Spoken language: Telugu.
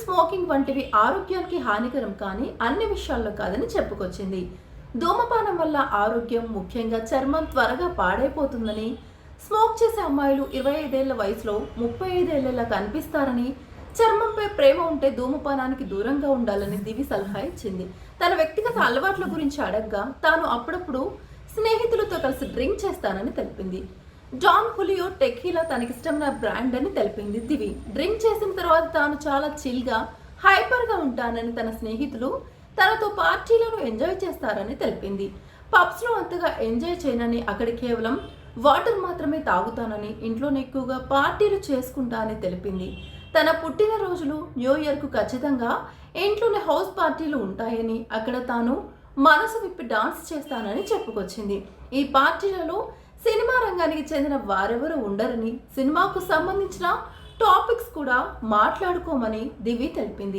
స్మోకింగ్ వంటివి ఆరోగ్యానికి హానికరం కానీ అన్ని విషయాల్లో కాదని చెప్పుకొచ్చింది. ధూమపానం వల్ల ఆరోగ్యం, ముఖ్యంగా చర్మం త్వరగా పాడైపోతుందని, స్మోక్ చేసే అమ్మాయిలు 25 ఏళ్ల వయసులో 35 ఏళ్లలా కనిపిస్తారని, చర్మంపై ప్రేమ ఉంటే ధూమపానానికి దూరంగా ఉండాలని దివి సలహా ఇచ్చింది. తన వ్యక్తిగత అలవాట్ల గురించి అడగ్గా తాను అప్పుడప్పుడు స్నేహితులతో కలిసి డ్రింక్ చేస్తానని తెలిపింది. డాన్ హులియో టెకీలా తనకిష్టమైన బ్రాండ్ అని తెలిపింది దివి. డ్రింక్ చేసిన తర్వాత తాను చాలా చిల్గా, హైపర్గా ఉంటానని, తన స్నేహితులు తనతో పార్టీలను ఎంజాయ్ చేస్తారని తెలిపింది. పబ్స్లో అంతగా ఎంజాయ్ చేయనని, అక్కడ కేవలం వాటర్ మాత్రమే తాగుతానని, ఇంట్లోనే ఎక్కువగా పార్టీలు చేసుకుంటానని తెలిపింది. తన పుట్టినరోజులు, న్యూ ఇయర్కు ఖచ్చితంగా ఇంట్లోనే హౌస్ పార్టీలు ఉంటాయని, అక్కడ తాను మనసు విప్పి డాన్స్ చేస్తానని చెప్పుకొచ్చింది. ఈ పార్టీలలో సినిమా రంగానికి చెందిన వారెవరూ ఉండరని, సినిమాకు సంబంధించిన టాపిక్స్ కూడా మాట్లాడుకోమని దివి తెలిపింది.